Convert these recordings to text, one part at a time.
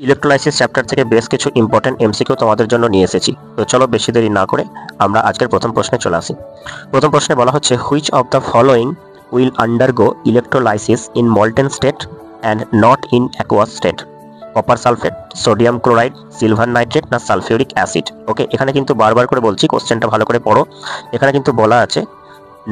Electrolysis chapter থেকে বেশ কিছু ইম্পর্টেন্ট এমসিকিউ তোমাদের জন্য নিয়ে এসেছি। তো চলো বেশি দেরি না করে আমরা আজকের প্রথম প্রশ্নে চলে আসি। প্রথম প্রশ্নে বলা হচ্ছে, which of the following will undergo electrolysis in molten state and not in aqueous state? Copper sulphate, sodium chloride, silver nitrate না সালফিউরিক অ্যাসিড? ওকে, এখানে কিন্তু বারবার করে বলছি, কোশ্চেনটা ভালো করে পড়ো। এখানে কিন্তু বলা আছে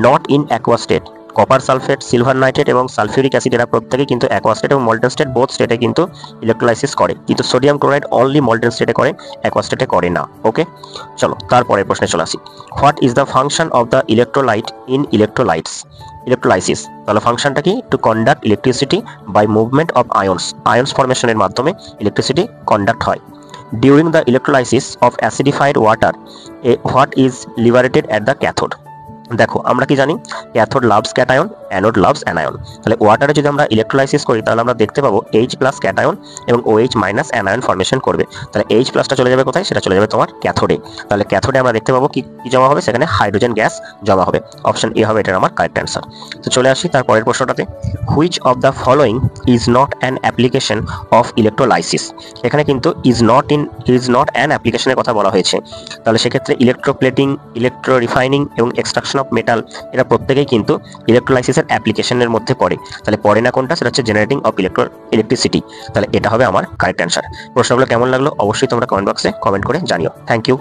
not in aqueous state. Copper sulphate, silver nitrate এবং সালফিউরিক অ্যাসিড এরা প্রত্যেকেই কিন্তু অ্যাকুয়াস স্টেট এবং মল্টেন স্টেট বোথ স্টেটে কিন্তু ইলেকট্রোলাইসিস করে, কিন্তু সোডিয়াম ক্লোরাইড অনলি মল্টেন স্টেটে করে, অ্যাকুয়াস স্টেটে করে না। ওকে, চলো তারপরের প্রশ্নে চলে আসি। What is the function of the electrolyte in electrolysis? তাহলে ফাংশনটা কি? To conduct electricity by movement of ions ফরমেশনের মাধ্যমে ইলেকট্রিসিটি কন্ডাক্ট হয়। During the electrolysis of acidified water, what is liberated at the cathode? দেখো, আমরা কি জানি, cathode loves cation, anode loves anion. তাহলে ওয়াটারে যদি আমরা ইলেকট্রোলাইসিস করি তাহলে আমরা দেখতে পাবো H প্লাস ক্যাটায়ন এবং OH মাইনাস অ্যানায়ন ফর্মেশন করবে। তাহলে H প্লাসটা চলে যাবে কোথায়? সেটা চলে যাবে তোমার ক্যাথোডে। তাহলে ক্যাথোডে আমরা দেখতে পাবো কি জমা হবে? সেখানে হাইড্রোজেন গ্যাস জমা হবে। অপশন এ হবে এটার আমার কারেক্ট অ্যান্সার। তো চলে আসি তারপরের প্রশ্নটাতে। Which of the following is not an application of electrolysis? এখানে কিন্তু ইজ নট অ্যান অ্যাপ্লিকেশনের কথা বলা হয়েছে। তাহলে সেক্ষেত্রে ইলেকট্রোপ্লেটিং, ইলেকট্রো রিফাইনিং এবং এক্সট্রাকশন অফ মেটাল এরা প্রত্যেকেই কিন্তু ইলেকট্রোলাইসিসের অ্যাপ্লিকেশনের মধ্যে পড়ে। তাহলে পড়ে না কোনটা? সেটা হচ্ছে জেনারেটিং অফ ইলেকট্রিসিটি। তাহলে এটা হবে আমার কারেক্ট অ্যান্সার। প্রশ্নগুলো কেমন লাগলো অবশ্যই তোমরা কমেন্ট বক্সে কমেন্ট করে জানিও। Thank you.